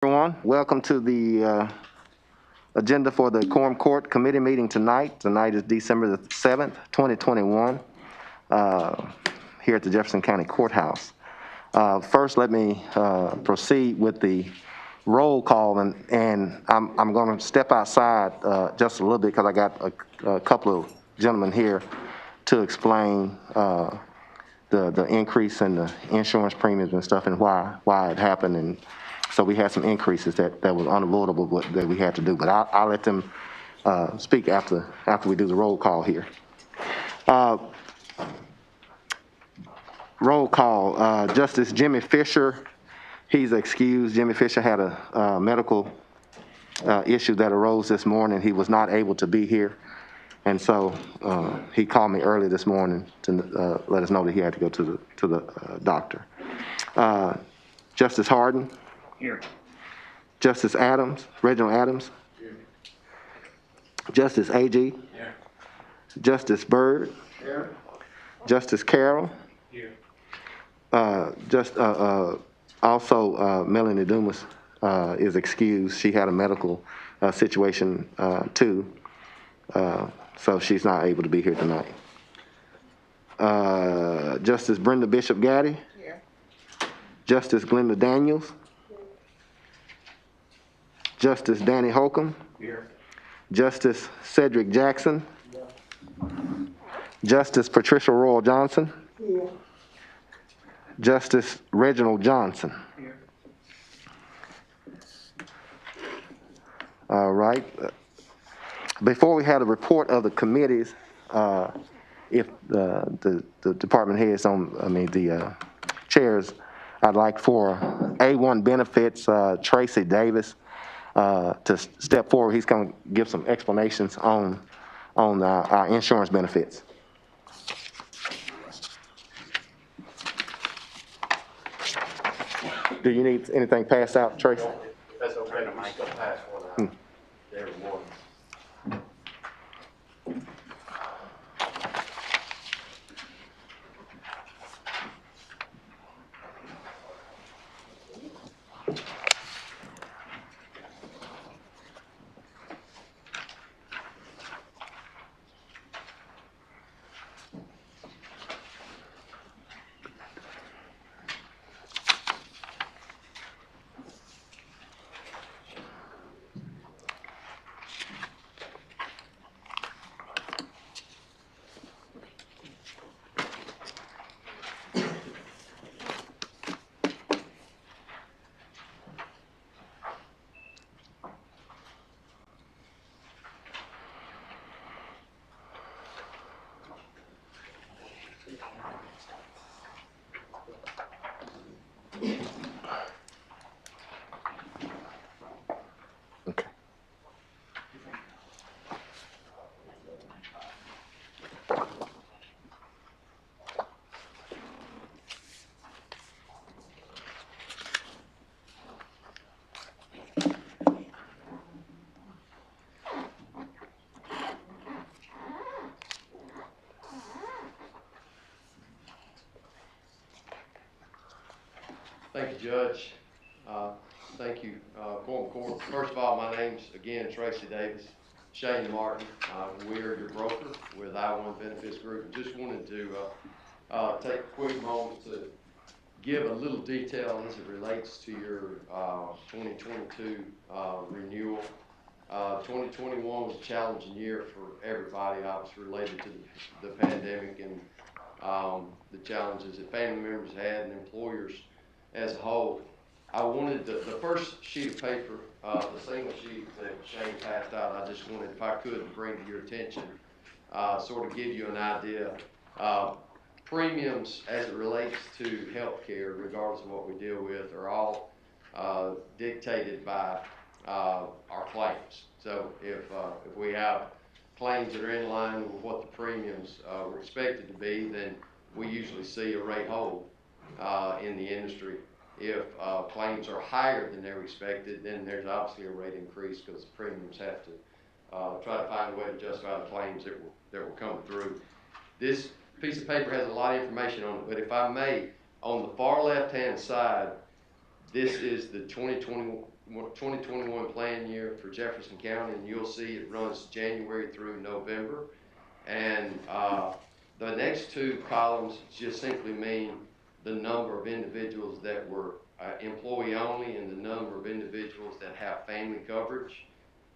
Everyone, welcome to the agenda for the Quorum Court Committee meeting tonight. Tonight is December the 7th, 2021, here at the Jefferson County Courthouse. First, let me proceed with the roll call, and I'm going to step outside just a little bit because I got a couple of gentlemen here to explain the increase in the insurance premiums and stuff and why it happened. And so we had some increases that was unavoidable that we had to do. But I'll let them speak after we do the roll call here. Roll call. Justice Jimmy Fisher, he's excused. Jimmy Fisher had a medical issue that arose this morning. He was not able to be here. And so he called me early this morning to let us know that he had to go to the doctor. Justice Harden. Here. Justice Adams, Reginald Adams. Here. Justice Agee. Here. Justice Byrd. Here. Justice Carroll. Here. Also Melanie Dumas is excused. She had a medical situation too, so she's not able to be here tonight. Justice Brenda Bishop Gaddy. Here. Justice Glenda Daniels. Justice Danny Holcomb. Here. Justice Cedric Jackson. Here. Justice Patricia Royal Johnson. Here. Justice Reginald Johnson. Here. All right. Before we had a report of the committees, if the department heads the chairs, I'd like for A1 benefits, Tracy Davis, to step forward. He's going to give some explanations on our insurance benefits. Do you need anything passed out, Tracy? That's okay to make a password. There it was. Okay. Thank you, Judge. Thank you, Quorum Court. First of all, my name's, again, Tracy Davis, Shane Martin. We're your broker with I1 Benefits Group. Just wanted to take a quick moment to give a little detail as it relates to your 2022 renewal. 2021 was a challenging year for everybody, obviously related to the pandemic and the challenges that family members had and employers as a whole. I wanted the first sheet of paper, the single sheet that Shane passed out, I just wanted, if I could, to bring to your attention, sort of give you an idea. Premiums as it relates to health care, regardless of what we deal with, are all dictated by our claims. So if we have claims that are in line with what the premiums were expected to be, then we usually see a rate hold in the industry. If claims are higher than they're expected, then there's obviously a rate increase because the premiums have to try to find a way to justify the claims that were coming through. This piece of paper has a lot of information on it, but if I may, on the far left-hand side, this is the 2021 2021 plan year for Jefferson County, and you'll see it runs January through November. And the next two columns just simply mean the number of individuals that were employee only and the number of individuals that have family coverage.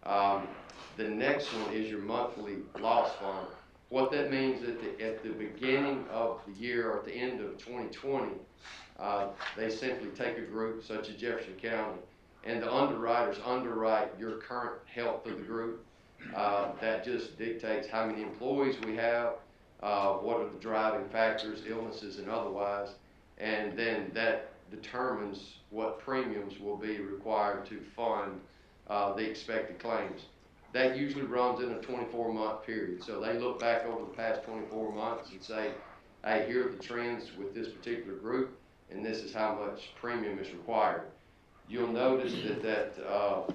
The next one is your monthly loss fund. What that means is that at the beginning of the year or at the end of 2020, they simply take a group such as Jefferson County, and the underwriters underwrite your current health of the group. That just dictates how many employees we have, what are the driving factors, illnesses and otherwise, and then that determines what premiums will be required to fund the expected claims. That usually runs in a 24-month period. So they look back over the past 24 months and say, hey, here are the trends with this particular group, and this is how much premium is required. You'll notice that the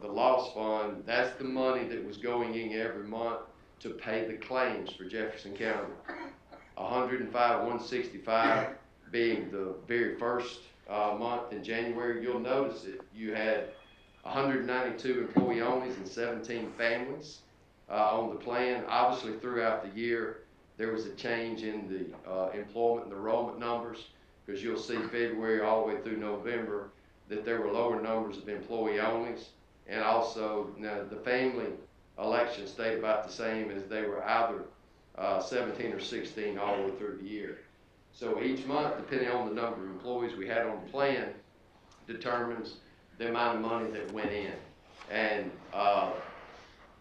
loss fund, that's the money that was going in every month to pay the claims for Jefferson County. 105,165 being the very first month in January. You'll notice that you had 192 employee onlys and 17 families on the plan. Obviously, throughout the year, there was a change in the employment and enrollment numbers, because you'll see February all the way through November that there were lower numbers of employee onlys, and also the family elections stayed about the same, as they were either 17 or 16 all the way through the year. So each month, depending on the number of employees we had on the plan, determines the amount of money that went in. And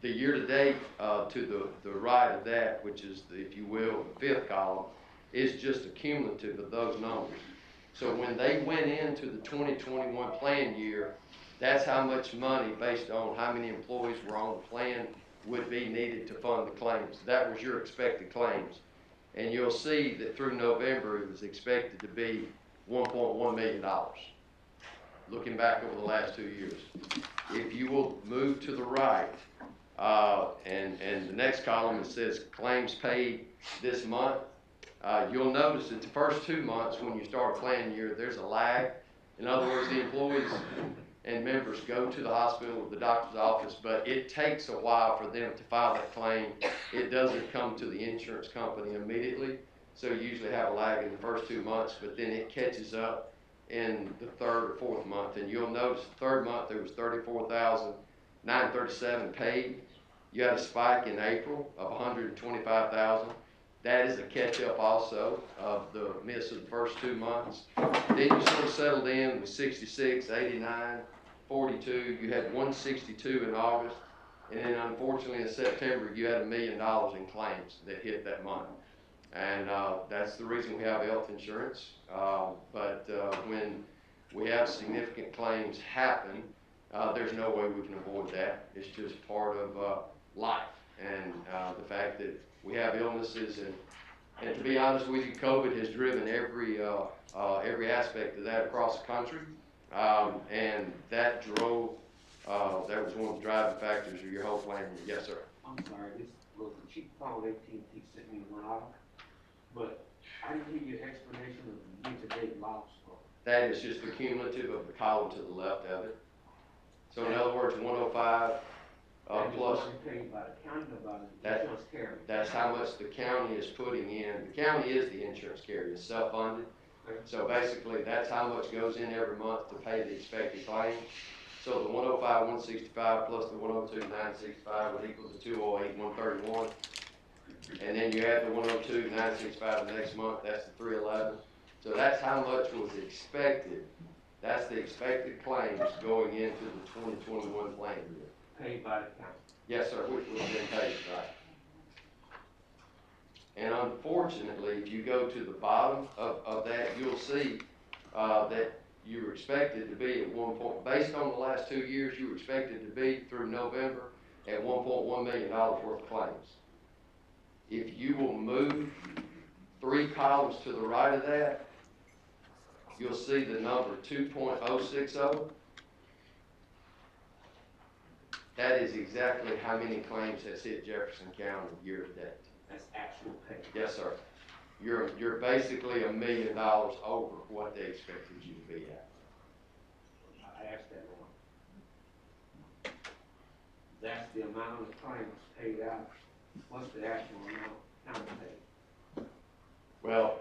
the year-to-date to the right of that, which is, if you will, the fifth column, is just a cumulative of those numbers. So when they went into the 2021 plan year, that's how much money, based on how many employees were on the plan, would be needed to fund the claims. That was your expected claims. And you'll see that through November, it was expected to be $1.1 million. Looking back over the last 2 years. If you will move to the right, and the next column, it says claims paid this month, you'll notice that the first 2 months when you start a plan year, there's a lag. In other words, the employees and members go to the hospital or the doctor's office, but it takes a while for them to file that claim. It doesn't come to the insurance company immediately, so you usually have a lag in the first 2 months, but then it catches up in the third or fourth month. And you'll notice the third month there was 34,937 paid. You had a spike in April of 125,000. That is a catch-up also of the miss of the first 2 months. Then you sort of settled in with 66, 89, 42. You had 162 in August. And then unfortunately in September, you had $1 million in claims that hit that month. And that's the reason we have health insurance. But when we have significant claims happen, there's no way we can avoid that. It's just part of life. And the fact that we have illnesses, and to be honest with you, COVID has driven every aspect of that across the country. And that drove, that was one of the driving factors of your whole plan. Yes, sir. I'm sorry, this was a cheap call. AT&T sent me one off, but I didn't hear your explanation of the year-to-date loss. That is just the cumulative of the column to the left of it. So in other words, 105 plus. Paid by the county or by the insurance carrier? That's how much the county is putting in. The county is the insurance carrier. It's self-funded. Okay. So basically, that's how much goes in every month to pay the expected claim. So the 105,165 plus the 102,965 would equal the 208,131. And then you add the 102,965 the next month, that's the 311. So that's how much was expected. That's the expected claims going into the 2021 plan year. Paid by the county? Yes, sir, which would have been paid, right? And unfortunately, if you go to the bottom of that, you'll see that you were expected to be at one point, based on the last 2 years, you were expected to be through November at $1.1 million worth of claims. If you will move 3 columns to the right of that, you'll see the number 2.060. That is exactly how many claims has hit Jefferson County year to date. That's actual pay? Yes, sir. You're basically $1 million over what they expected you to be at. I asked that one. the amount of the claims paid out, what's the actual amount paid? Well,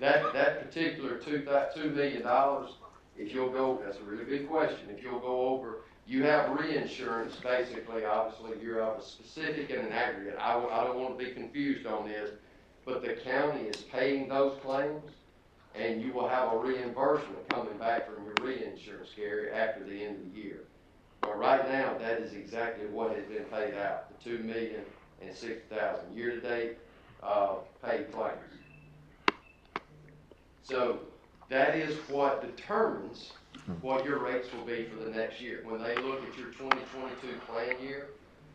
that particular $2 million, if you'll go, that's a really good question. If you'll go over, you have reinsurance, basically, obviously, you have a specific and an aggregate. I don't want to be confused on this, but the county is paying those claims, and you will have a reimbursement coming back from your reinsurance carrier after the end of the year. But right now, that is exactly what has been paid out, the $2,060,000 year-to-date paid claims. So that is what determines what your rates will be for the next year. When they look at your 2022 plan year,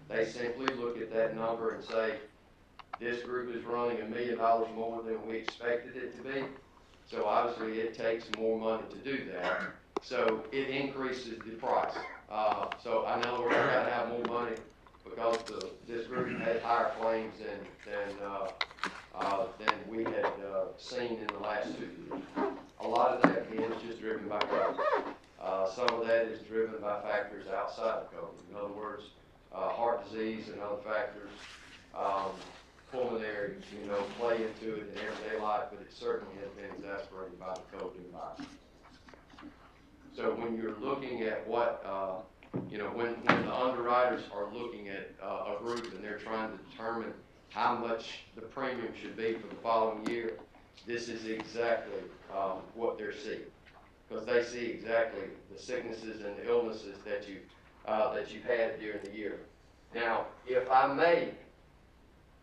they simply look at that number and say, this group is running $1 million more than we expected it to be. So obviously it takes more money to do that. So it increases the price. So I know we're going to have more money because this group had higher claims than we had seen in the last 2 years. A lot of that, again, is just driven by COVID. Some of that is driven by factors outside of COVID. In other words, heart disease and other factors, pulmonary, play into it in everyday life, but it certainly has been exacerbated by the COVID environment. So when you're looking at what, when the underwriters are looking at a group and they're trying to determine how much the premium should be for the following year, this is exactly what they're seeing, because they see exactly the sicknesses and the illnesses that you've had during the year. Now, if I may,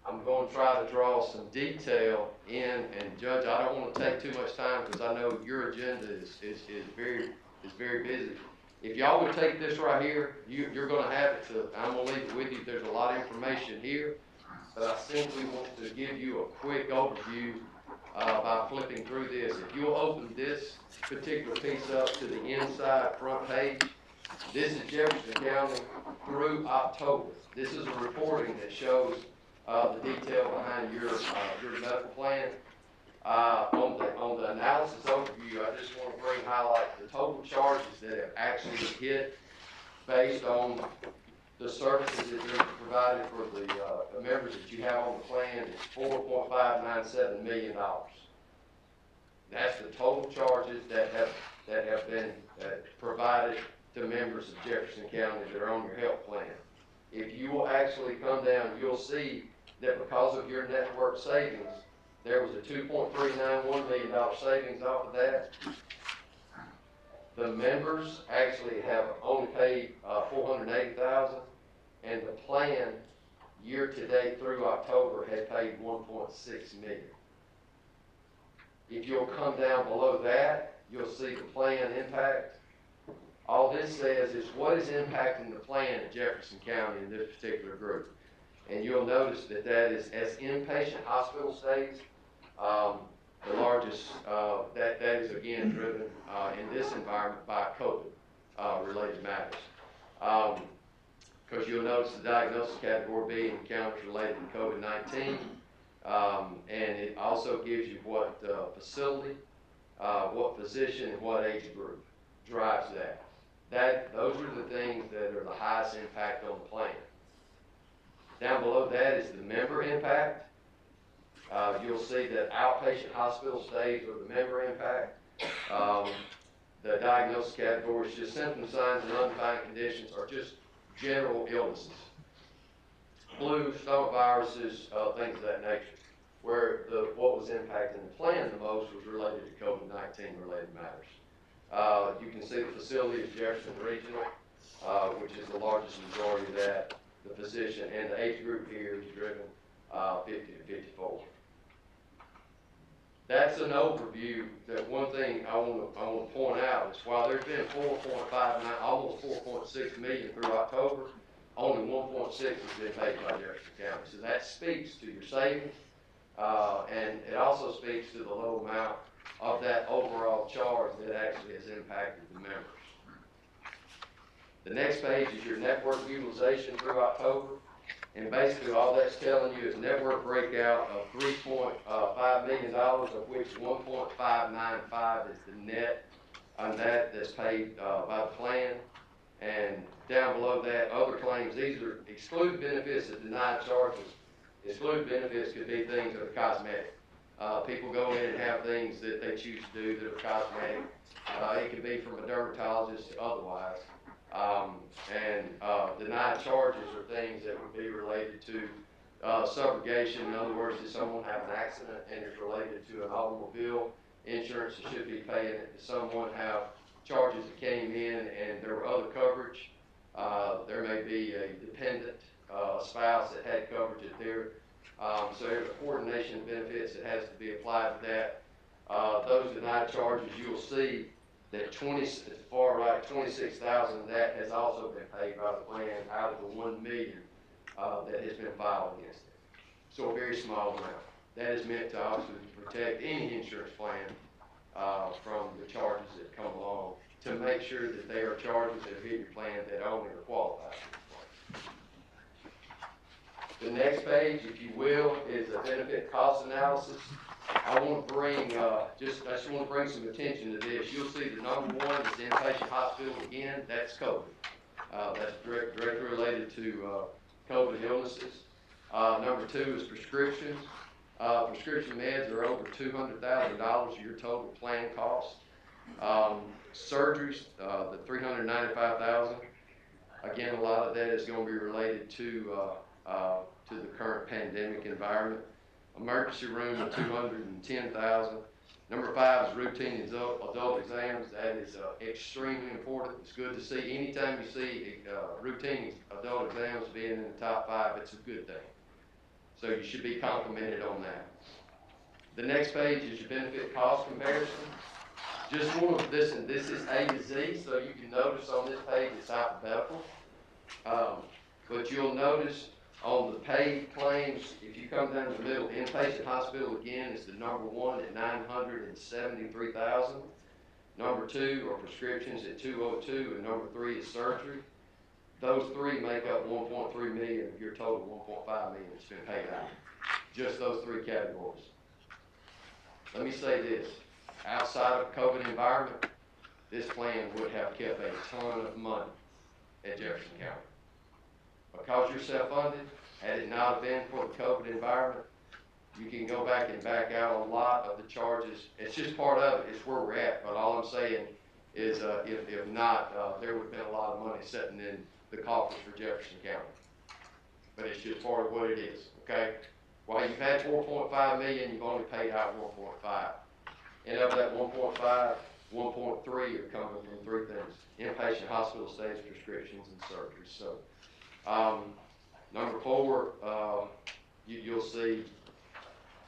I'm going to try to draw some detail in, and Judge, I don't want to take too much time because I know your agenda is very busy. If y'all would take this right here, you're going to have it I'm going to leave it with you. There's a lot of information here, but I simply want to give you a quick overview by flipping through this. If you'll open this particular piece up to the inside front page, this is Jefferson County through October. This is a reporting that shows the detail behind your medical plan. On the analysis overview, I just want to highlight the total charges that have actually hit based on the services that are provided for the members that you have on the plan. It's $4.597 million. That's the total charges that have been provided to members of Jefferson County that are on your health plan. If you will actually come down, you'll see that because of your network savings, there was a $2.391 million savings off of that. The members actually have only paid $480,000, and the plan year to date through October had paid $1.6 million. If you'll come down below that, you'll see the plan impact. All this says is what is impacting the plan at Jefferson County in this particular group. And you'll notice that is as inpatient hospital stays, the largest, that is again driven in this environment by COVID related matters. Because you'll notice the diagnosis category B encounters related to COVID-19, and it also gives you what facility, what physician, and what age group drives that. Those are the things that are the highest impact on the plan. Down below that is the member impact. You'll see that outpatient hospital stays are the member impact. The diagnosis category is just symptom, signs, and undefined conditions are just general illnesses. Flu, stomach viruses, things of that nature. Where what was impacting the plan the most was related to COVID-19 related matters. You can see the facility is Jefferson Regional, which is the largest majority of that. The physician and the age group here is driven 50 to 54. That's an overview. That one thing I want to point out is while there's been 4.59, almost 4.6 million through October, only 1.6 has been paid by Jefferson County. So that speaks to your savings, and it also speaks to the low amount of that overall charge that actually has impacted the members. The next page is your network utilization through October. And basically all that's telling you is network breakout of $3.5 million, of which 1.595 is the net on that's paid by the plan. And down below that, other claims, these are exclude benefits and denied charges. Exclude benefits could be things that are cosmetic. People go in and have things that they choose to do that are cosmetic. It could be from a dermatologist to otherwise. Denied charges are things that would be related to subrogation. In other words, if someone have an accident and it's related to an automobile, insurance should be paying it. If someone have charges that came in and there were other coverage, there may be a dependent spouse that had coverage at their, so there's a coordination of benefits that has to be applied to that. Those denied charges, you'll see that at the far right, 26,000 of that has also been paid by the plan out of the 1 million that has been filed against it. So a very small amount. That is meant to obviously protect any insurance plan from the charges that come along, to make sure that they are charges that hit your plan that only are qualified for the plan. The next page, if you will, is a benefit cost analysis. I want to bring, I just want to bring some attention to this. You'll see the number one is the inpatient hospital again. That's COVID. That's directly related to COVID illnesses. Number two is prescriptions. Prescription meds are over $200,000 of your total plan cost. Surgeries, the $395,000. Again, a lot of that is going to be related to the current pandemic environment. Emergency room, $210,000. Number five is routine adult exams. That is extremely important. It's good to see. Anytime you see routine adult exams being in the top five, it's a good thing. So you should be complimented on that. The next page is your benefit cost comparison. Just want to, this is A to Z, so you can notice on this page it's alphabetical. But you'll notice on the paid claims, if you come down the middle, inpatient hospital again is the number one at $973,000. Number two are prescriptions at $202, and number three is surgery. Those three make up $1.3 million of your total $1.5 million that's been paid out. Just those three categories. Let me say this, outside of COVID environment, this plan would have kept a ton of money at Jefferson County. Because you're self-funded, had it not been for the COVID environment, you can go back and back out a lot of the charges. It's just part of it, it's where we're at. But all I'm saying is if not, there would have been a lot of money sitting in the coffers for Jefferson County. But it's just part of what it is, okay? While you've had $4.5 million, you've only paid out $1.5. And of that 1.5, 1.3 are coming from three things: inpatient hospital stays, prescriptions, and surgeries. So, number four, you'll see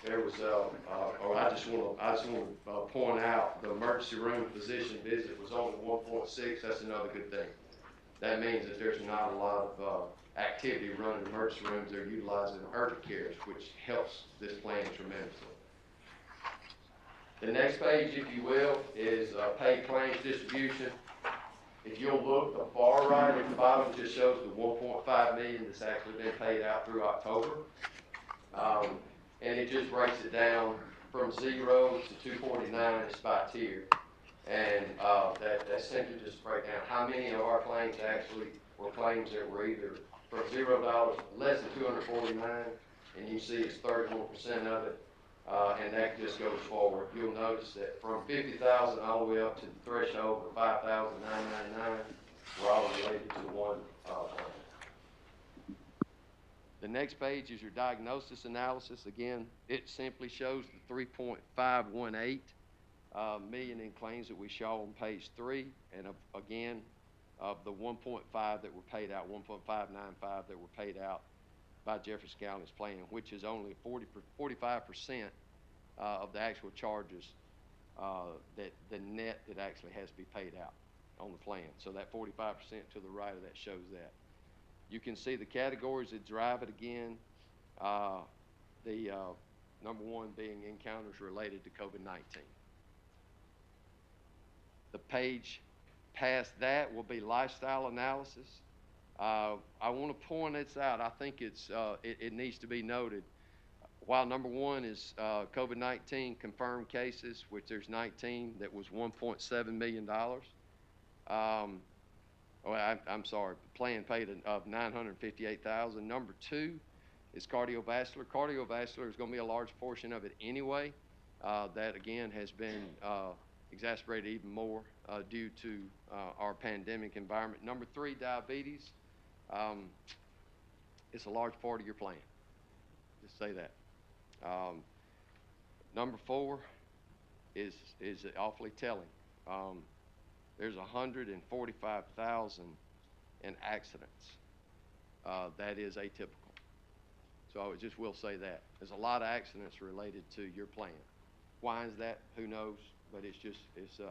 there was, I just want to point out the emergency room physician visit was only 1.6. That's another good thing. That means that there's not a lot of activity running emergency rooms. They're utilizing urgent cares, which helps this plan tremendously. The next page, if you will, is paid claims distribution. If you'll look, the far right at the bottom just shows the $1.5 million that's actually been paid out through October. And it just breaks it down from 0 to 249. It's by tier. And that simply just break down how many of our claims actually were claims that were either from $0, less than 249, and you see it's 31% of it. And that just goes forward. You'll notice that from 50,000 all the way up to the threshold of 5,999, we're all related to one plan. The next page is your diagnosis analysis. Again, it simply shows the 3.518 million in claims that we show on page 3, and again, of the 1.5 that were paid out, 1.595 that were paid out by Jefferson County's plan, which is only 45% of the actual charges that the net that actually has to be paid out on the plan. So that 45% to the right of that shows that. You can see the categories that drive it again. The number one being encounters related to COVID-19. The page past that will be lifestyle analysis. I want to point this out. I think it needs to be noted. While number one is COVID-19 confirmed cases, which there's 19, that was $1.7 million. I'm sorry, plan paid of $958,000. Number 2 is cardiovascular. Cardiovascular is going to be a large portion of it anyway. That again has been exacerbated even more due to our pandemic environment. Number 3, diabetes. It's a large part of your plan. Just say that. Number 4 is awfully telling. There's 145,000 in accidents. That is atypical. So I just will say that. There's a lot of accidents related to your plan. Why is that? Who knows? But it's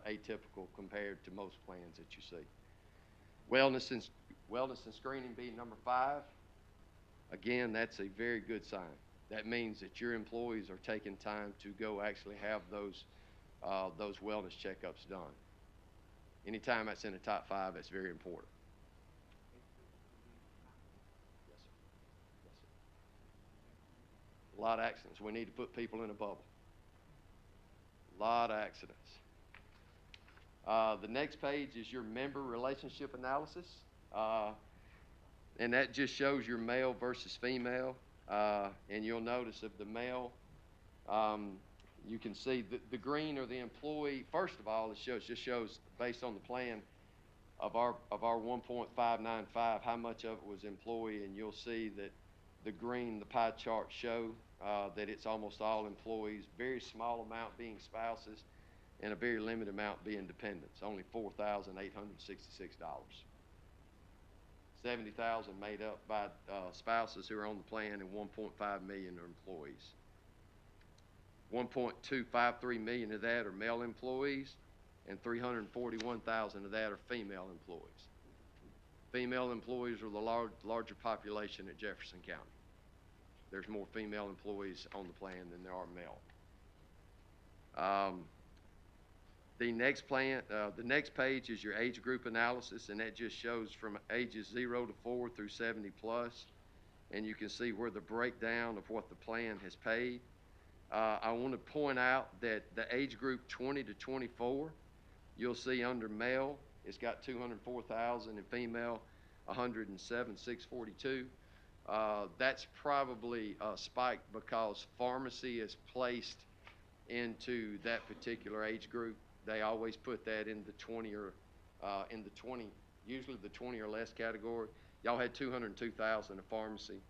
atypical compared to most plans that you see. Wellness and screening being number 5. Again, that's a very good sign. That means that your employees are taking time to go actually have those wellness checkups done. Anytime that's in the top 5, that's very important. Yes, sir. Yes, sir. A lot of accidents. We need to put people in a bubble. A lot of accidents. The next page is your member relationship analysis. And that just shows your male versus female. And you'll notice of the male, you can see the green are the employee. First of all, it just shows based on the plan of our 1.595 how much of it was employee, and you'll see that the green, the pie chart show that it's almost all employees, very small amount being spouses, and a very limited amount being dependents, only $4,866. 70,000 made up by spouses who are on the plan, and 1.5 million are employees. 1.253 million of that are male employees, and 341,000 of that are female employees. Female employees are the larger population at Jefferson County. There's more female employees on the plan than there are male. The next page is your age group analysis, and that just shows from ages 0 to 4 through 70 plus, and you can see where the breakdown of what the plan has paid. I want to point out that the age group 20 to 24, you'll see under male, it's got 204,000, and female, 107,642. That's probably spiked because pharmacy is placed into that particular age group. They always put that in the 20 or usually the 20 or less category. Y'all had 202,000 of pharmacy,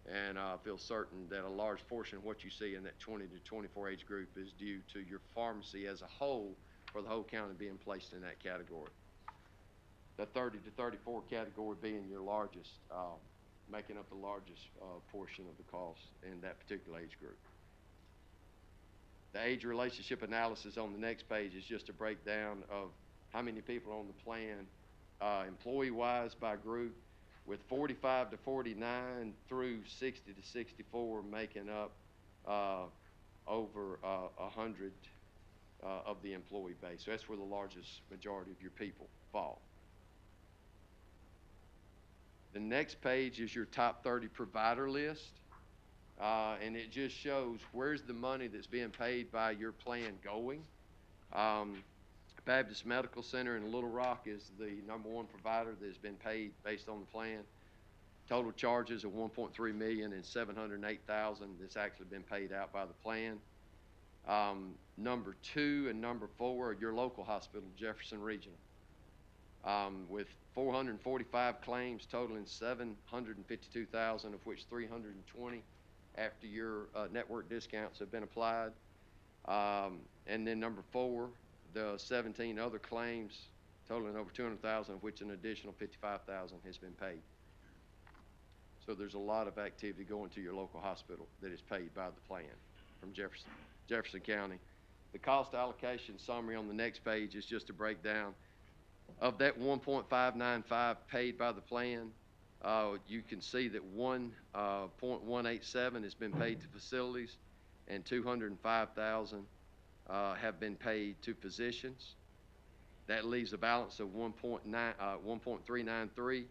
and I feel certain that a large portion of what you see in that 20 to 24 age group is due to your pharmacy as a whole for the whole county being placed in that category. The 30 to 34 category being your largest, making up the largest portion of the cost in that particular age group. The age relationship analysis on the next page is just a breakdown of how many people on the plan, employee-wise by group, with 45 to 49 through 60 to 64 making up over 100 of the employee base. So that's where the largest majority of your people fall. The next page is your top 30 provider list. And it just shows where's the money that's being paid by your plan going. Baptist Medical Center in Little Rock is the #1 provider that has been paid based on the plan. Total charges of $1.3 million and $708,000 that's actually been paid out by the plan. Number 2 and number 4 are your local hospital, Jefferson Regional, with 445 claims totaling $752,000, of which 320 after your network discounts have been applied. And then number 4, the 17 other claims totaling over $200,000, of which an additional $55,000 has been paid. So there's a lot of activity going to your local hospital that is paid by the plan from Jefferson County. The cost allocation summary on the next page is just a breakdown of that 1.595 paid by the plan. You can see that 1.187 has been paid to facilities, and 205,000 have been paid to physicians. That leaves a balance of 1.393,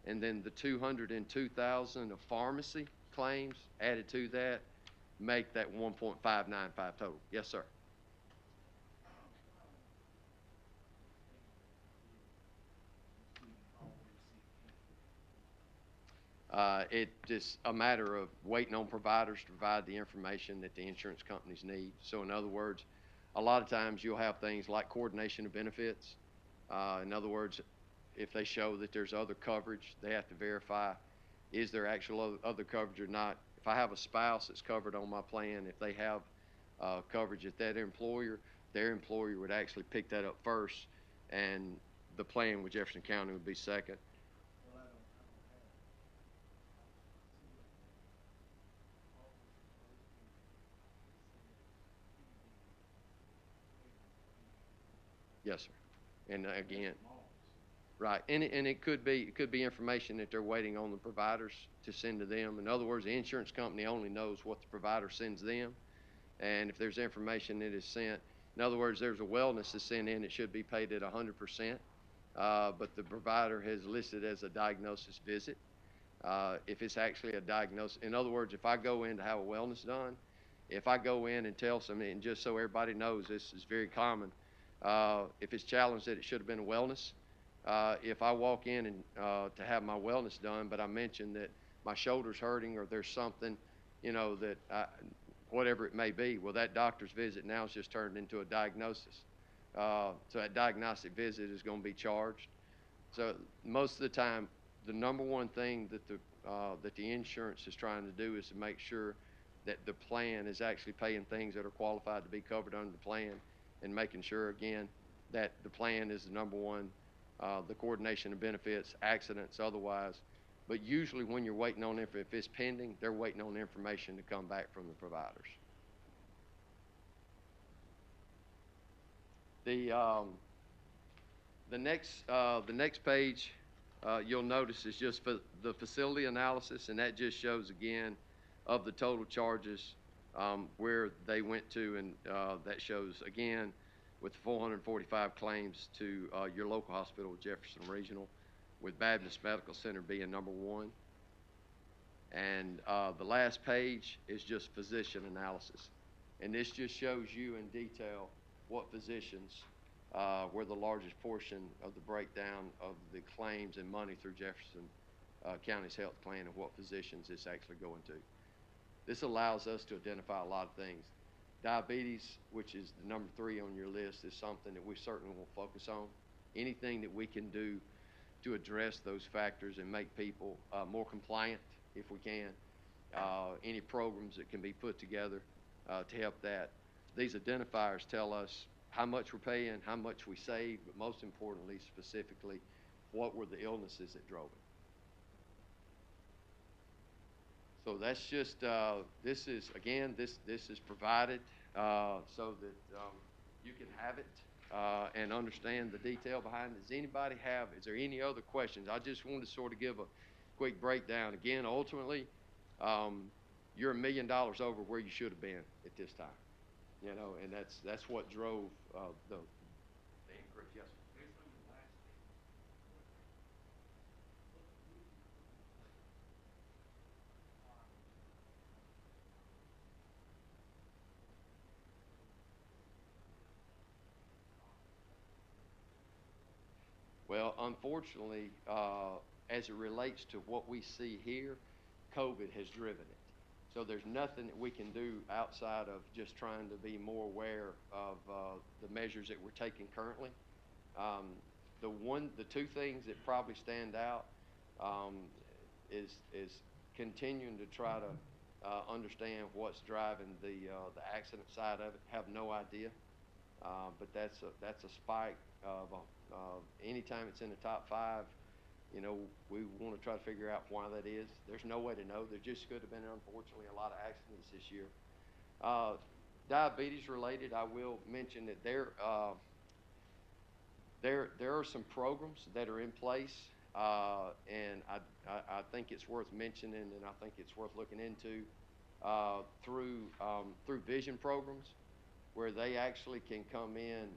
and then the 202,000 of pharmacy claims added to that make that 1.595 total. Yes, sir. It's just a matter of waiting on providers to provide the information that the insurance companies need. So in other words, a lot of times you'll have things like coordination of benefits. In other words, if they show that there's other coverage, they have to verify, is there actual other coverage or not? If I have a spouse that's covered on my plan, if they have coverage at that employer, their employer would actually pick that up first, and the plan with Jefferson County would be second. Yes, sir. And again, right, and it could be information that they're waiting on the providers to send to them. In other words, the insurance company only knows what the provider sends them, and if there's information that is sent, in other words, there's a wellness that's sent in, it should be paid at 100%, but the provider has listed as a diagnosis visit. If it's actually a diagnosis, in other words, if I go in to have a wellness done, if I go in and tell somebody, and just so everybody knows, this is very common, if it's challenged that it should have been a wellness, if I walk in and to have my wellness done, but I mention that my shoulder's hurting or there's something, that whatever it may be, well, that doctor's visit now is just turned into a diagnosis. So that diagnostic visit is going to be charged. So most of the time, the number one thing that the insurance is trying to do is to make sure that the plan is actually paying things that are qualified to be covered under the plan, and making sure, again, that the plan is the number one, the coordination of benefits, accidents, otherwise. But usually when you're waiting on if it's pending, they're waiting on information to come back from the providers. The next page you'll notice is just for the facility analysis, and that just shows again of the total charges where they went to, and that shows again with 445 claims to your local hospital, Jefferson Regional, with Baptist Medical Center being number one. And the last page is just physician analysis, and this just shows you in detail what physicians were the largest portion of the breakdown of the claims and money through Jefferson County's health plan, and what physicians it's actually going to. This allows us to identify a lot of things. Diabetes, which is the number 3 on your list, is something that we certainly will focus on. Anything that we can do to address those factors and make people more compliant, if we can. Any programs that can be put together to help that. These identifiers tell us how much we're paying, how much we save, but most importantly, specifically, what were the illnesses that drove it. So that's just, this is provided so that you can have it and understand the detail behind it. Is there any other questions? I just wanted to sort of give a quick breakdown. Again, ultimately, you're $1 million over where you should have been at this time. And that's what drove the increase. Yes, sir. Well, unfortunately, as it relates to what we see here, COVID has driven it. So there's nothing that we can do outside of just trying to be more aware of the measures that we're taking currently. The two things that probably stand out is continuing to try to understand what's driving the accident side of it. Have no idea, but that's a spike of anytime it's in the top 5. We want to try to figure out why that is. There's no way to know. There just could have been, unfortunately, a lot of accidents this year. Diabetes related, I will mention that there are some programs that are in place, and I think it's worth mentioning, and I think it's worth looking into through vision programs, where they actually can come in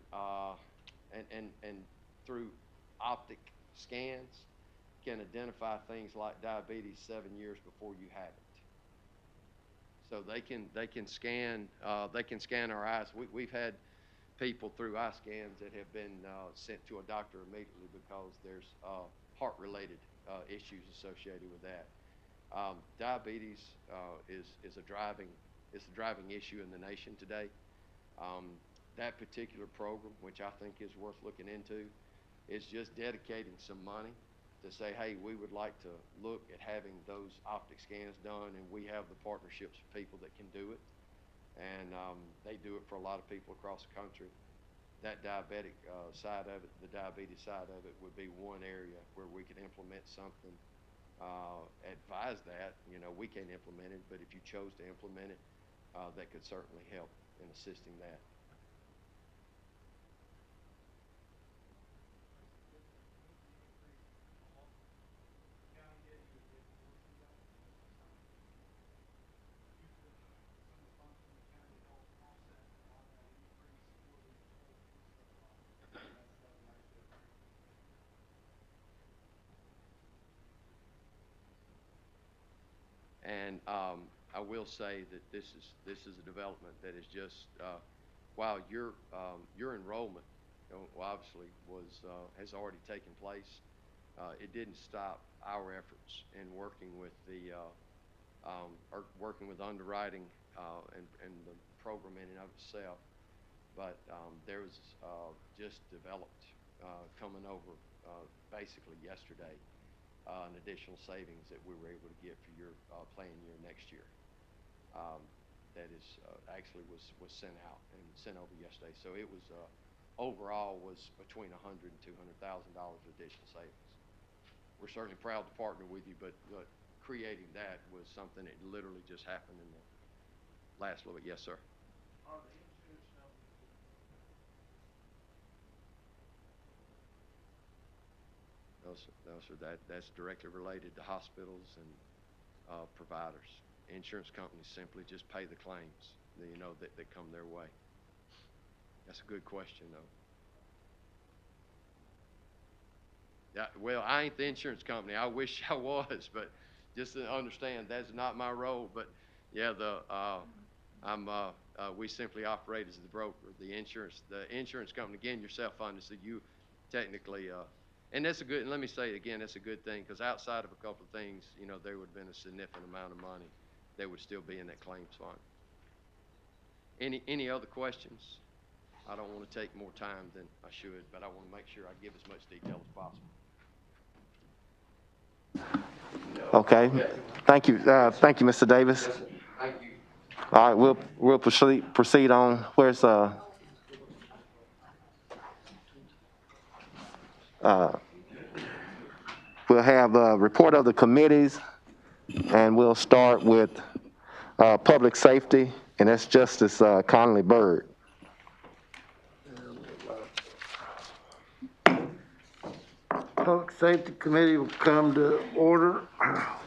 and through optic scans can identify things like diabetes 7 years before you have it. So they can scan our eyes. We've had people through eye scans that have been sent to a doctor immediately because there's heart-related issues associated with that. Diabetes is a driving issue in the nation today. That particular program, which I think is worth looking into, is just dedicating some money to say, hey, we would like to look at having those optic scans done, and we have the partnerships with people that can do it. And they do it for a lot of people across the country. That diabetic side of it, the diabetes side of it, would be one area where we could implement something. Advise that, we can't implement it, but if you chose to implement it, that could certainly help in assisting that. And I will say that this is a development that is just while your enrollment, obviously has already taken place. It didn't stop our efforts in working with working with underwriting and the program in and of itself. But there was just developed coming over basically yesterday. An additional savings that we were able to get for your plan year next year. That is actually was sent out and sent over yesterday. So it was overall was between $100,000 and $200,000 additional savings. We're certainly proud to partner with you, but creating that was something that literally just happened in the last little bit. Yes, sir. Are the insurance companies? No, sir. That's directly related to hospitals and providers. Insurance companies simply just pay the claims, that come their way. That's a good question, though. Yeah, well, I ain't the insurance company. I wish I was, but just to understand, that's not my role. But yeah, we simply operate as the broker. The insurance company, again, you're self-funded, so you technically. And that's a good, and let me say it again, that's a good thing, because outside of a couple of things, there would have been a significant amount of money that would still be in that claims fund. Any other questions? I don't want to take more time than I should, but I want to make sure I give as much detail as possible. Okay. Thank you. Thank you, Mr. Davis. Thank you. All right, we'll proceed on. Where's we'll have a report of the committees, and we'll start with public safety, and that's Justice Conley Byrd. Public Safety Committee will come to order.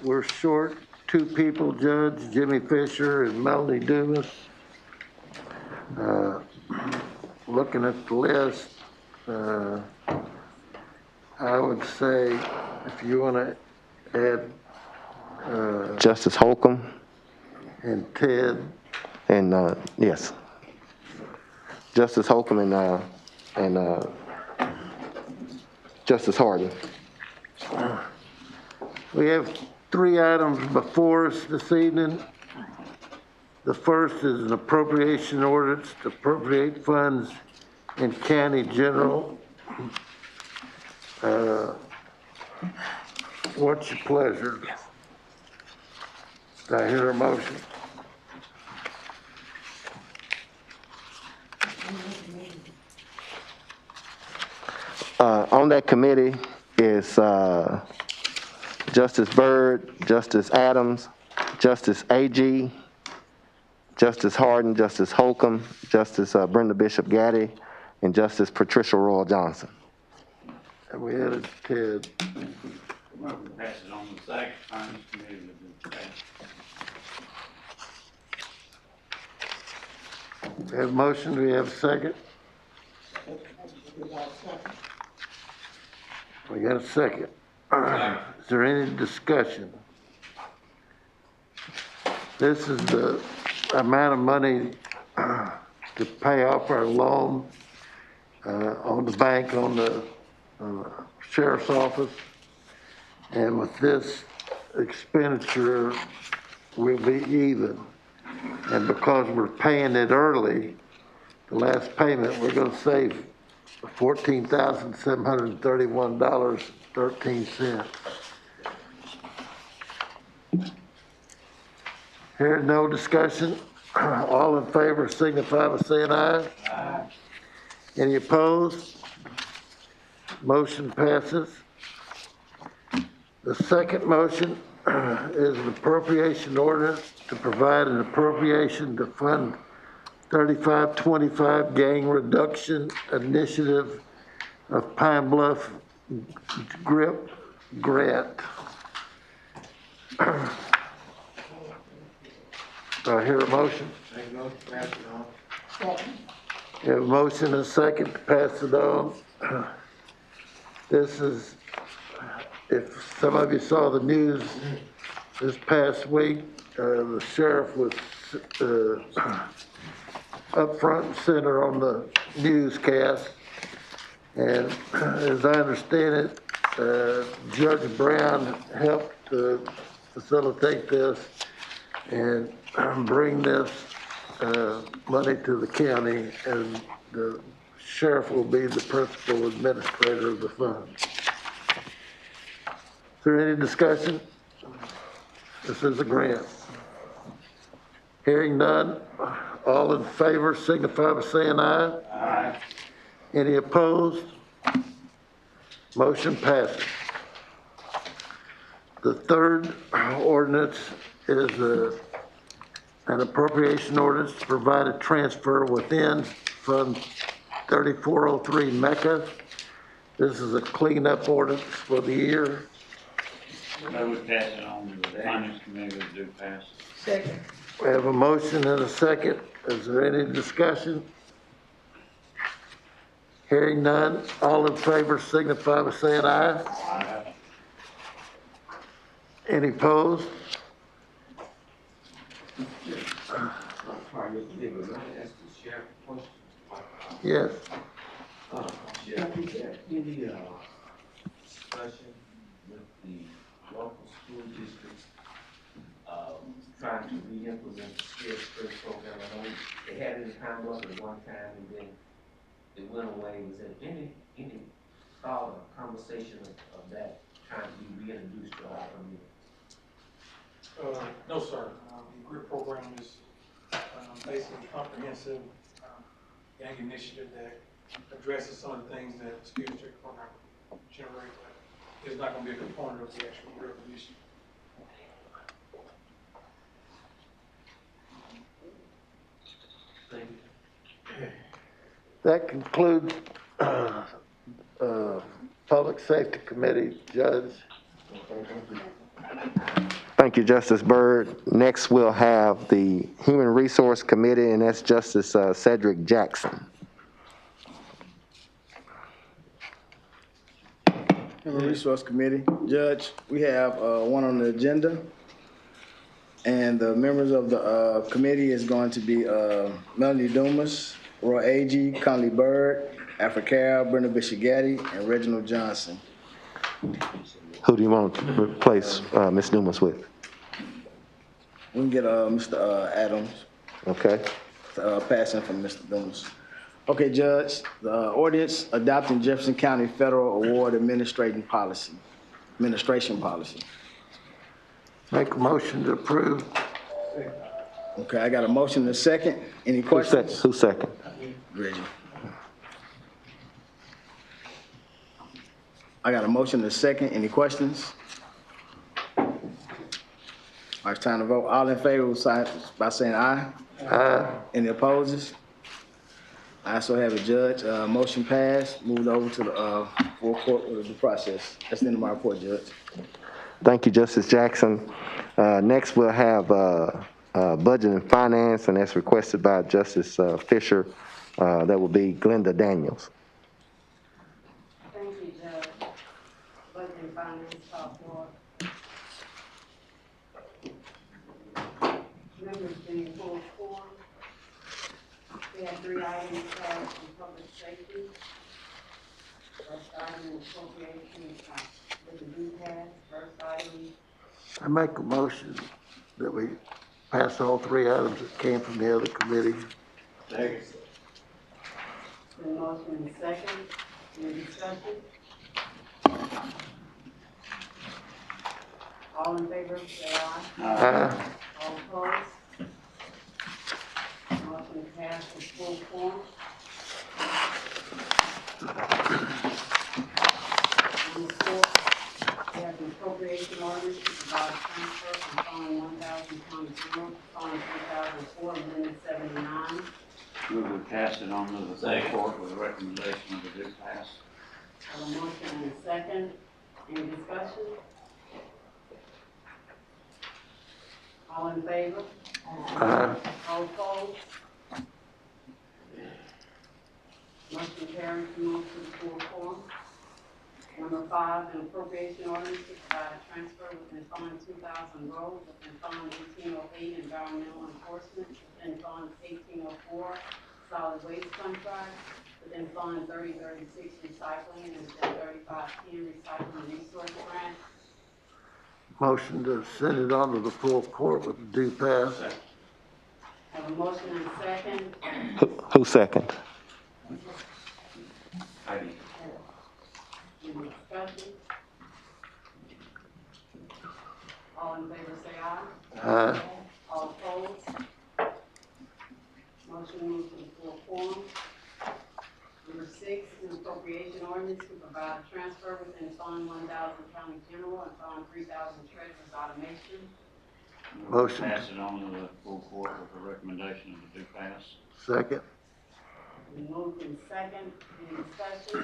We're short 2 people, Judge Jimmy Fisher and Melanie Dumas. Looking at the list, I would say if you want to add Justice Holcomb. and Ted. And yes, Justice Holcomb and Justice Harden. We have 3 items before us this evening. The first is an appropriation ordinance to appropriate funds in county general. What's your pleasure? Do I hear a motion? On that committee is Justice Byrd, Justice Adams, Justice Agee, Justice Harden, Justice Holcomb, Justice Brenda Bishop Gaddy, and Justice Patricia Royal Johnson. And we added Ted. Pass it on the second finance committee. We have a motion, do we have a second? We got a second. Is there any discussion? This is the amount of money to pay off our loan on the bank, on the sheriff's office. And with this expenditure will be even. And because we're paying it early, the last payment, we're gonna save $14,731.13. Hearing no discussion, all in favor signify by saying aye. Aye. Any opposed? Motion passes. The second motion is an appropriation ordinance to provide an appropriation to fund 3525 Gang Reduction Initiative of Pine Bluff GRIP Grant. Do I hear a motion? Make a motion, pass it on. Second. We have a motion and a second to pass it on. This is, if some of you saw the news this past week, the sheriff was up front and center on the newscast. And as I understand it, Judge Brown helped facilitate this and bring this money to the county, and the sheriff will be the principal administrator of the fund. Is there any discussion? This is a grant. Hearing none, all in favor signify by saying aye. Aye. Any opposed? Motion passes. The third ordinance is an appropriation ordinance to provide a transfer within Fund 3403 Mecca. This is a cleanup ordinance for the year. I would pass it on to the finance committee to do pass. Second. We have a motion and a second. Is there any discussion? Hearing none, all in favor signify by saying aye. Aye. Any opposed? Sorry, Mr. Davis, I asked the sheriff a question. Yes. Sheriff, is there any, discussion with the local school districts, trying to re-implement the skills first program? I know they had it in Pine Bluff at one time and then it went away. Was there any thought or conversation of that trying to be reintroduced to our community? No, sir. The GRIP program is basically a comprehensive gang initiative that addresses some of the things that the school district program generates, but it's not going to be a component of the actual GRIP initiative. Thank you. That concludes Public Safety Committee, Judge. Thank you, Justice Byrd. Next, we'll have the Human Resource Committee, and that's Justice Cedric Jackson. Human Resource Committee, Judge, we have one on the agenda, and the members of the committee is going to be Melanie Dumas, Roy Agee, Conley Byrd, Africara, Brenda Bishigatti, and Reginald Johnson. Who do you want to replace Ms. Dumas with? We can get Mr. Adams, Okay. passing from Mr. Dumas. Okay, Judge, the ordinance adopting Jefferson County Federal Award Administration Policy. Make a motion to approve. Okay, I got a motion and a second. Any questions? Who's second? Reggie. I got a motion and a second. Any questions? All right, it's time to vote. All in favor will sign by saying aye. Aye. Any opposes? I so have it, Judge. Motion passed. Moved over to the full court with the process. That's the end of my report, Judge. Thank you, Justice Jackson. Next, we'll have Budget and Finance, and that's requested by Justice Fisher. That will be Glenda Daniels. Thank you, Judge. Budget and Finance, top floor. Members being full quorum. We have 3 items from public safety. First item is appropriation with the due pass. First item I make a motion that we pass all three items that came from the other committee. Second. Been motion and second, any discussion? All in favor, say aye. All opposed? Motion passed with full quorum. On the fourth, we have the appropriation orders to provide transfer from Fund 1,000 County General to Fund 3,004, Amendment 79. We would pass it on to the full court with a recommendation of the do pass. Have a motion and a second. Any discussion? All in favor? All opposed? Motion carries to move to the full quorum. Number 5, an appropriation ordinance to provide a transfer within Fund 2,000 roads, within Fund 1808 environmental enforcement, within Fund 1804 solid waste contract, within Fund 3036 recycling, and within 3510 recycling resource grant. Motion to send it on to the full court with a due pass. Have a motion and a second. Who second? Heidi. Any discussion? All in favor say aye. All opposed? Motion moves to the full quorum. Number 6, an appropriation ordinance to provide a transfer within Fund 1,000 County General and Fund 3,000 Treasurer's Automation. Motion. Pass it on to the full court with a recommendation of the do pass. Second. Been moved in second. Any discussion?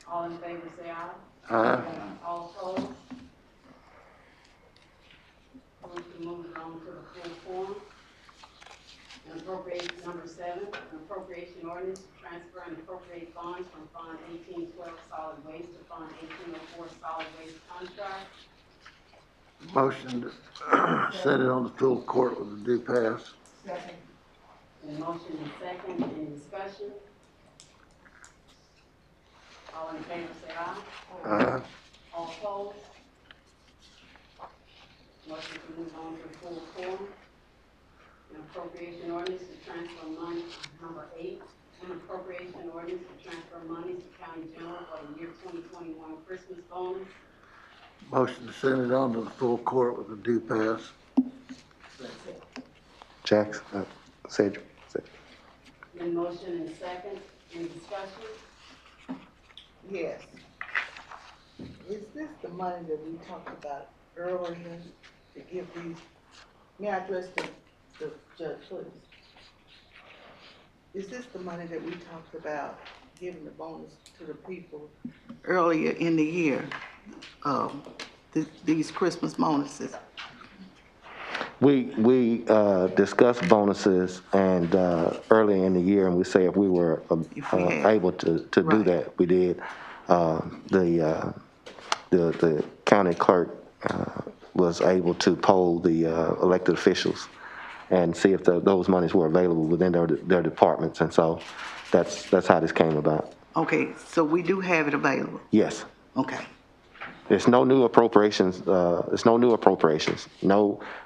All in favor say aye. All opposed? Motion moves on to the full quorum. And appropriation number 7, an appropriation ordinance to transfer and appropriate funds from Fund 1812 solid waste to Fund 1804 solid waste contract. Motion to send it on the full court with a due pass. And motion and second, any discussion? All in favor say aye. All opposed? Motion to move on to the full quorum. An appropriation ordinance to transfer money, number 8, an appropriation ordinance to transfer monies to county general for the year 2021 Christmas bonus. Motion to send it on to the full court with a due pass. Jackson, Cedric. Then motion and second, any discussion? Yes. Is this the money that we talked about earlier to give these, may I address the judge, please? Is this the money that we talked about giving the bonus to the people earlier in the year? These Christmas bonuses? We discussed bonuses and early in the year, and we say if we were able to do Right. that, we did. The county clerk was able to poll the elected officials and see if those monies were available within their departments, and so that's how this came about. Okay, so we do have it available? Yes. Okay. There's no new appropriations, no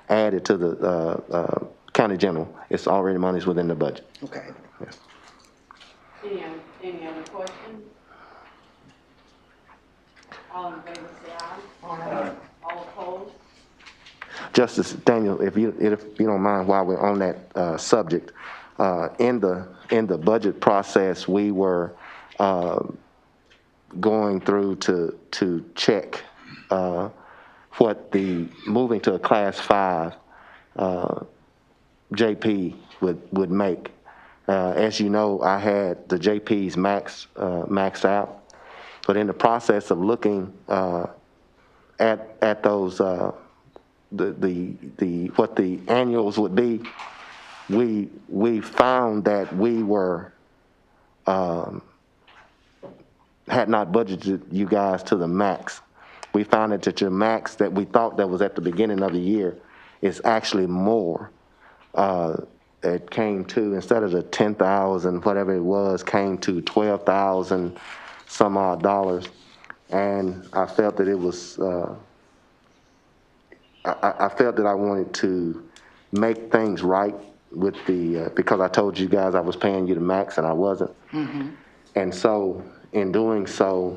added to the county general. It's already monies within the budget. Okay. Yes. Any other questions? All in favor say aye. All opposed? Justice Daniel, if you don't mind, while we're on that subject, in the budget process, we were going through to check what the moving to a Class 5 JP would make. As you know, I had the JPs maxed out, but in the process of looking at those what the annuals would be, we found that we were had not budgeted you guys to the max. We found that your max that we thought that was at the beginning of the year is actually more. It came to, instead of the 10,000, whatever it was, came to 12,000 some odd dollars. And I felt that it was I felt that I wanted to make things right with the, because I told you guys I was paying you the max and I wasn't. And so, in doing so,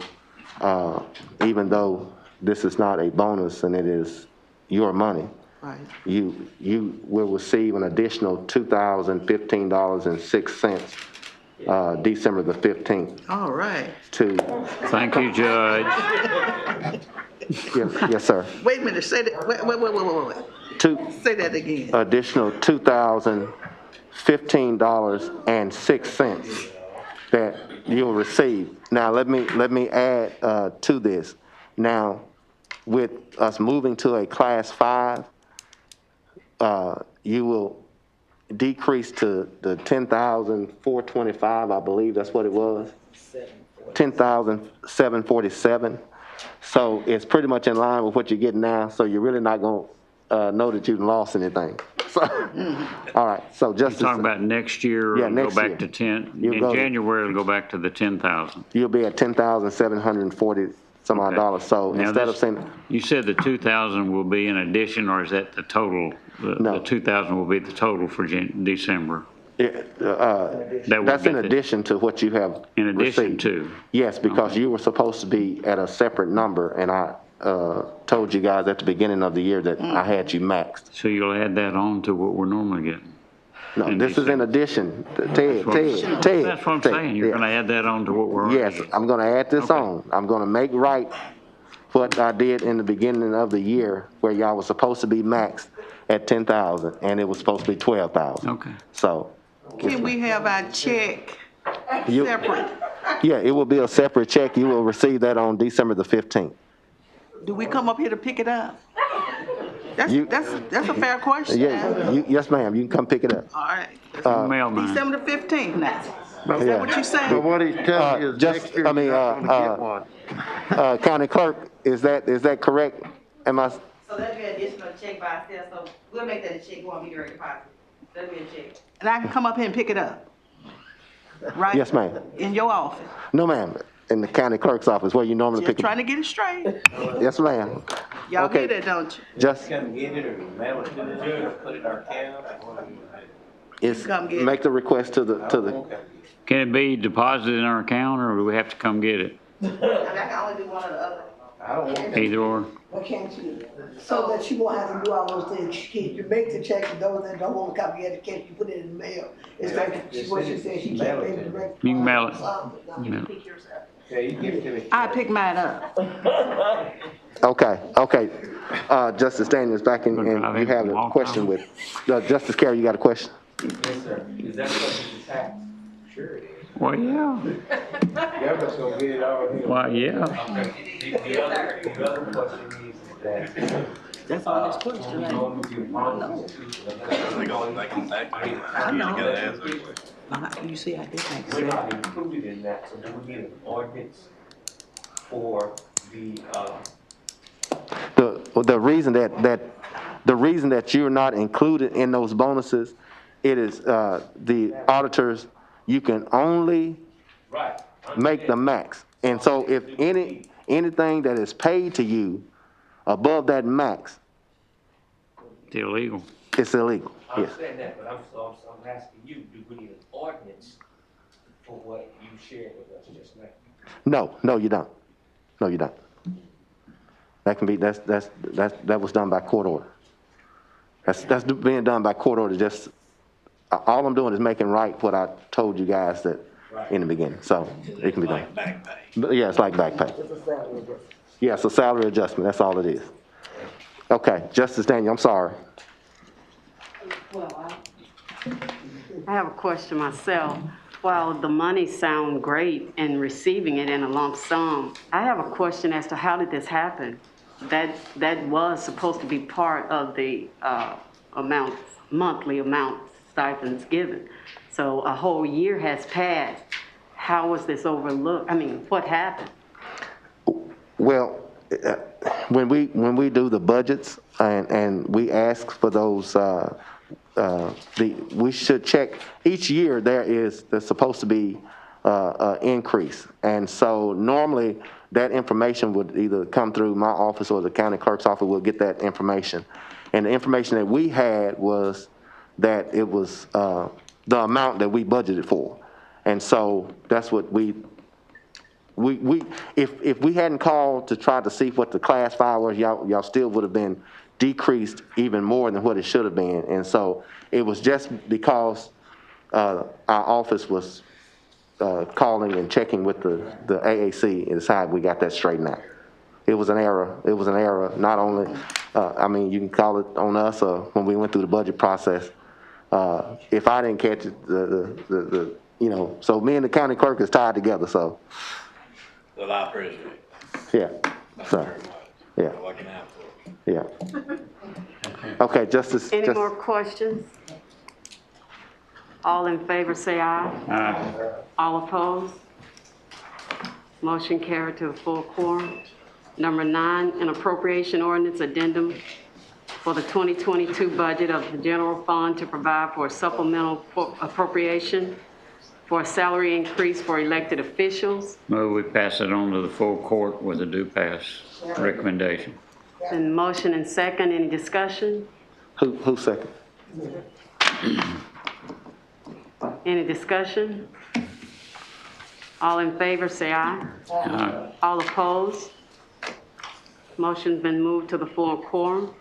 even though this is not a bonus and it is your money, Right. you will receive an additional $2,015.06, December the 15th All right. to, Thank you, Judge. yes, sir, Wait a minute, say that, wait. to Say that again. additional $2,015.06 that you'll receive. Now, let me add to this. Now, with us moving to a Class 5, you will decrease to the 10,425, I believe that's what it was. 10,747. So it's pretty much in line with what you're getting now, so you're really not going to know that you've lost anything. So, all right, so You're Justice. talking about next year, Yeah, it'll go next back year. to 10, You'll in go- January, it'll go back to the 10,000. You'll be at 10,740 some odd Okay. dollars. So Now instead of this- saying, You said the 2,000 will be in addition, or is that the total? No. The 2,000 will be the total for December. That That would that's in get the- addition to what you have In addition received. to? Yes, because Okay. you were supposed to be at a separate number, and I told you guys at the beginning of the year that I had you maxed. So you'll add that on to what we're normally getting? No, In this is in December. addition. Ted. That's what I'm saying, you're yeah. gonna add that on to what we're already Yes, getting. I'm gonna add this Okay. on. I'm gonna make right what I did in the beginning of the year, where y'all was supposed to be maxed at 10,000, and it was supposed to be 12,000. Okay. So, Can we have our check you, separate? yeah, it will be a separate check. You will receive that on December the 15th. Do we come up here to pick it up? That's You- that's a fair question. Yeah, yes, ma'am, you can come pick it up. All right. Mail mine. December the 15th now. Is Yeah. that what you But saying? what he's telling you is just- next year I mean, you're not gonna get one. County clerk, is that correct? Am I, So that'd be an additional check by itself, so we'll make that a check going to be direct deposit. That'd be a check. And I can come up here and pick it up? Right? Yes, ma'am. In your office? no, ma'am, in the county clerk's office where you normally Just pick trying it. to get it straight. Yes, ma'am. Y'all Okay. hear that, don't you? Just, Come get it or mail it to the judge or put it in our account? it's, Come get it. make the request to the, Okay. Can it be deposited in our account, or do we have to come get it? I mean, I can only do one or the other. I don't want Either or? Why can't you? So that you won't have to do all those things. You make the check, and those that don't want to copy of the check, you put it in the mail. It's like what she said, she can't pay the direct. You can mail it. deposit. No. Pick yourself. Okay, you give it to me. I pick mine up. okay. Justice Daniels back in, and you have a question with, Justice Carey, you got a question? Yes, sir. Is that subject to tax? Sure it is. Well, yeah. Government's gonna get it all here. Why, yeah. Okay. The other question is that. That's all this question, right? I know. You see, I did make We're sense. not included in that, so do we need an ordinance for The reason that you're not included in those bonuses, it is, the auditors, you can only right? make the max. And so if anything that is paid to you above that max, It's illegal. it's illegal, I yes. understand that, but I'm asking you, do we need an ordinance for what you shared with us just now? No, you don't. No, you don't. That can be, that was done by court order. That's being done by court order, just, all I'm doing is making right what I told you guys that in the beginning, so it can be done. But yeah, it's like back pay. Yeah, it's a salary adjustment, that's all it is. Okay, Justice Daniel, I'm sorry. Well, I have a question myself. While the money sound great and receiving it in a lump sum, I have a question as to how did this happen? That was supposed to be part of the monthly amount stipends given. So a whole year has passed. How was this overlooked? I mean, what happened? Well, when we do the budgets and we ask for those, we should check, each year there's supposed to be an increase. And so normally that information would either come through my office or the county clerk's office. Will get that information. And the information that we had was that it was the amount that we budgeted for. And so that's what if we hadn't called to try to see what the class 5 was, y'all still would have been decreased even more than what it should have been. And so it was just because our office was calling and checking with the AAC and decided we got that straightened out. It was an error. It was an error. Not only, I mean, you can call it on us or when we went through the budget process. If I didn't catch it, so me and the county clerk is tied together. So. Well, I appreciate it. Yeah. So. Very much. Yeah. So I can have it. Yeah. Okay, Justice. Any more questions? All in favor, say aye. Aye. All opposed? Motion carried to a full quorum. Number 9, an appropriation ordinance addendum for the 2022 budget of the general fund to provide for a supplemental appropriation for a salary increase for elected officials. Move we pass it on to the full court with a do pass recommendation. And motion and second, any discussion? Who second? Any discussion? All in favor, say aye. Aye. All opposed? Motion's been moved to the full quorum.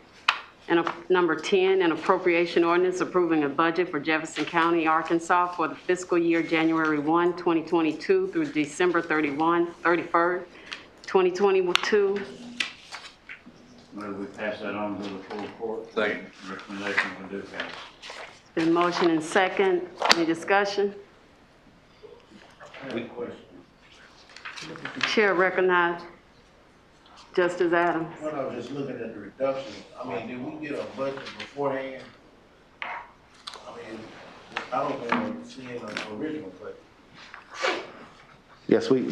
And number 10, an appropriation ordinance approving a budget for Jefferson County, Arkansas for the fiscal year January 1, 2022 through December 31st, 2022. Move we pass that on to the full court. Second. Recommendation for do pass. Been motion and second. Any discussion? Quick question. Chair recognized Justice Adams. When I was just looking at the reduction, I mean, did we get a budget beforehand? I mean, I don't remember seeing an original budget. Yes, we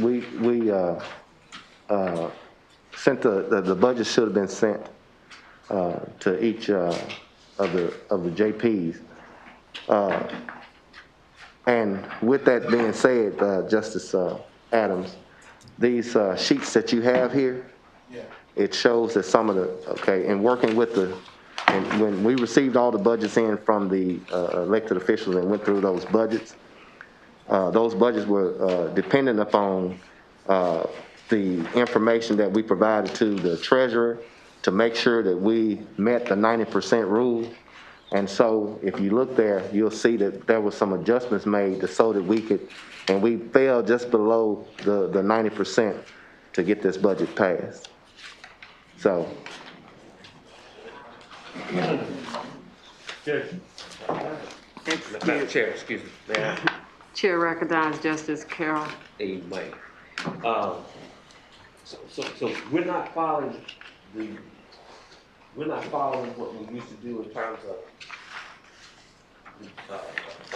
sent the budget should have been sent to each of the JPs. And with that being said, Justice Adams, these sheets that you have here, Yeah. it shows that some of the, in working with and when we received all the budgets in from the elected officials and went through those budgets were dependent upon the information that we provided to the treasurer to make sure that we met the 90% rule. And so if you look there, you'll see that there was some adjustments made so that we could, and we fell just below the 90% to get this budget passed. So. Madam Chair, excuse me, may I? Chair recognized Justice Carroll. Amen. So we're not following what we used to do in terms of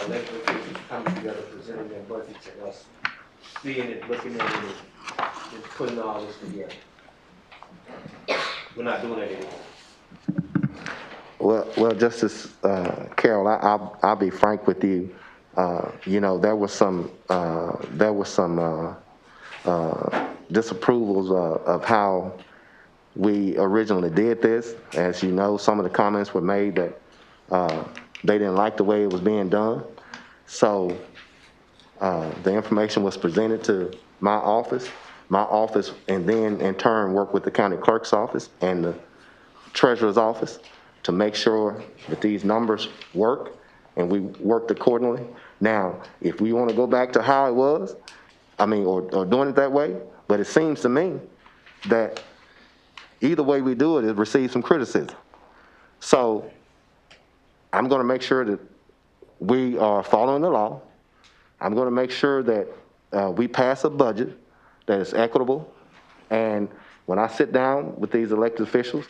elected officials coming together, presenting their budgets and us seeing it, looking at it, and putting all this together. We're not doing that anymore. Well, Justice Carroll, I'll be frank with you. There was some disapprovals of how we originally did this. As you know, some of the comments were made that they didn't like the way it was being done. So the information was presented to my office, and then in turn worked with the county clerk's office and the treasurer's office to make sure that these numbers work, and we worked accordingly. Now, if we want to go back to how it was, or doing it that way, but it seems to me that either way we do it, it receives some criticism. So I'm going to make sure that we are following the law. I'm going to make sure that we pass a budget that is equitable. And when I sit down with these elected officials,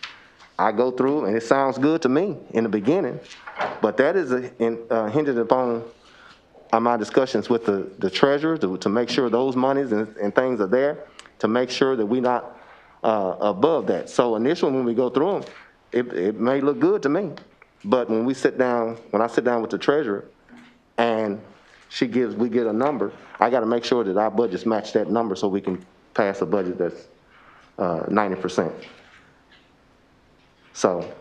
I go through, and it sounds good to me in the beginning, but that is hinged upon my discussions with the treasurer to make sure those monies and things are there, to make sure that we're not above that. So initially when we go through them, it may look good to me, but when I sit down with the treasurer and we get a number, I got to make sure that our budgets match that number so we can pass a budget that's 90%. So,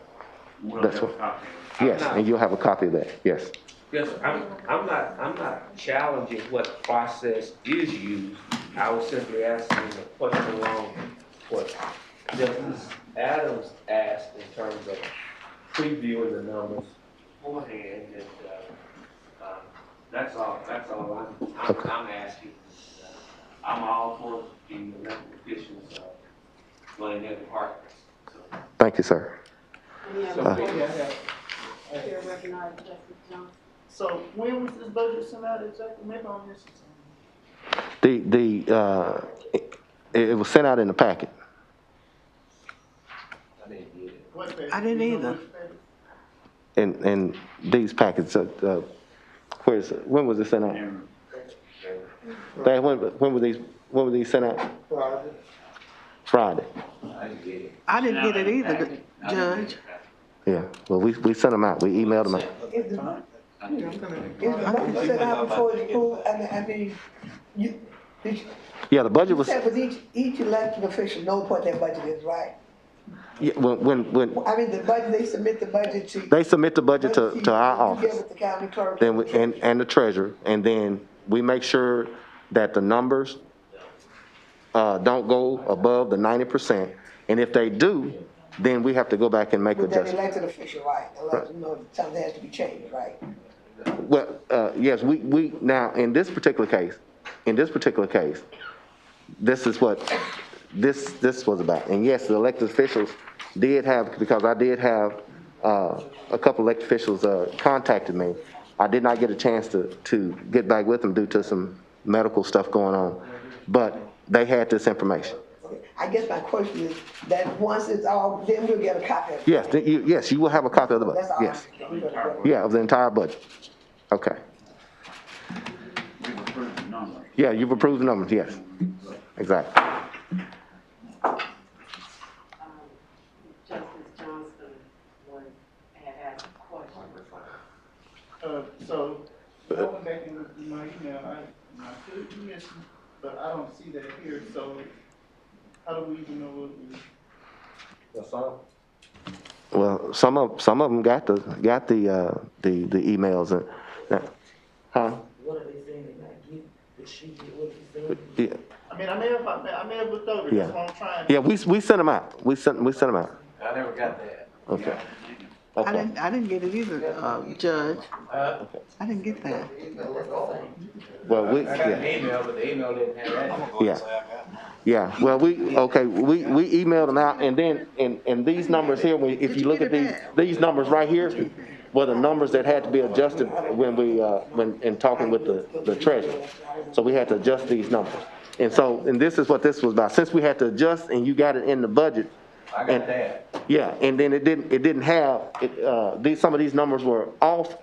We'll that's have a what, copy. yes, and you'll have a copy of that, yes. Yes, I'm not challenging what process is used. I was simply asking a question along what Justice Adams asked in terms of previewing the numbers beforehand, and, that's all I'm asking. I'm all for the elected officials, running their departments, so. Thank you, sir. Any other questions? Chair recognizes Justice Johnson. So when was this budget sent out exactly? Maybe I missed something. It was sent out in the packet. What page? I didn't You know either. which page? In these packets, where is it? When was it sent out? Dad, when were these sent out? Friday. I didn't get it either, Judge. Yeah, well, we sent them out, we emailed them out. Is the budget set out before it's approved? I mean, you Yeah, the budget was, said with each elected official knows what their budget is, right? yeah, when, I mean, the budget, they submit the budget to. they submit the budget to our You give office, it to the county clerk. then, and the treasurer, and then we make sure that the numbers, don't go above the 90%, and if they do, then we have to go back and make With that adjustments. elected official, right? You know, something has to be changed, right? Well, yes, we, now, in this particular case, this is what this was about. And yes, the elected officials did have, because I did have, a couple elected officials, contacted me. I did not get a chance to get back with them due to some medical stuff going on, but they had this information. I guess my question is that once it's all, then we'll get a copy of it. Yes, yes, you will have a copy of the budget, That's all. yes. Yeah, of the entire budget. Okay. We've approved the numbers. Yeah, you've approved the numbers, yes. Exactly. Justice Johnson had asked a question. So, I went back and looked through my email, I could be missing, but I don't see that here, so how do we even know what we? Well, some of them got the emails and, huh? What are they saying they not get? Did she get what she's saying? Yeah, I mean, I may have looked over, Yeah. that's what I'm trying. yeah, we sent them out. We sent them out. I never got that. Okay. I Okay. didn't get it either, Judge. I didn't get that. Well, I got an email, but the email didn't have that. yeah. Yeah, well, we emailed them out, and then, and these numbers here, if you look at these numbers right here, were the numbers that had to be adjusted when when in talking with the treasurer. So we had to adjust these numbers. And this is what this was about. Since we had to adjust and you got it in the budget. I got that. Yeah, and then it didn't have, some of these numbers were off.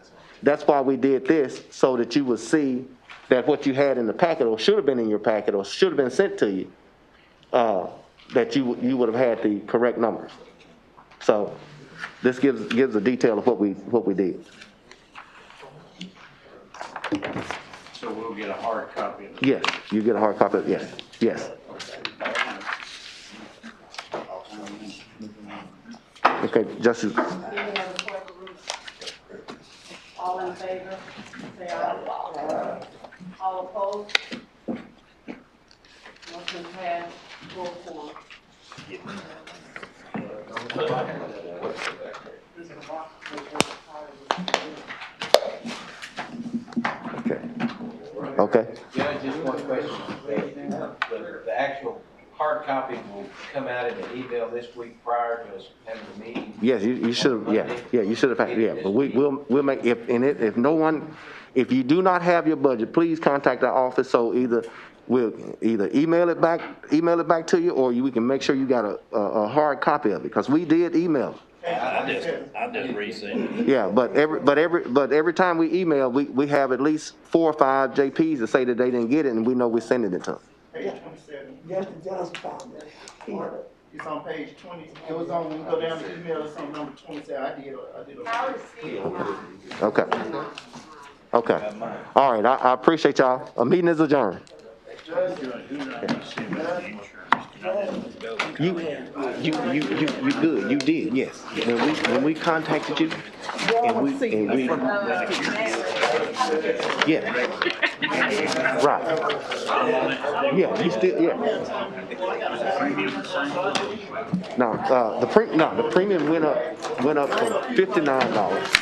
That's why we did this, so that you would see that what you had in the packet, or should have been in your packet, or should have been sent to you, that you would have had the correct numbers. So this gives a detail of what we did. So we'll get a hard copy of it. Yes, you get a hard copy, yes. Okay, Justice, Any other questions? All in favor, say aye. All opposed? Motion passed, full quorum. okay. Yeah, just one question. The actual hard copy will come out in an email this week prior to us having the meeting. Yes, you should have, yeah, you should have had, yeah, but we'll make, if you do not have your budget, please contact our office, so we'll either email it back to you, or we can make sure you got a hard copy of it, because we did email. I just resent it. Yeah, but every time we email, we have at least 4 or 5 JPs to say that they didn't get it, and we know we're sending it to them. Page 27, Justice Johnson found it. it's on page 20, it was on, when we go down the email, it's on number 27, I did. I received mine. Okay. Okay. All right, I appreciate y'all. A meeting is adjourned. You good, you did, yes. When we contacted you, and we, yeah. Right. Yeah, you still, yeah. No, the premium went up from $59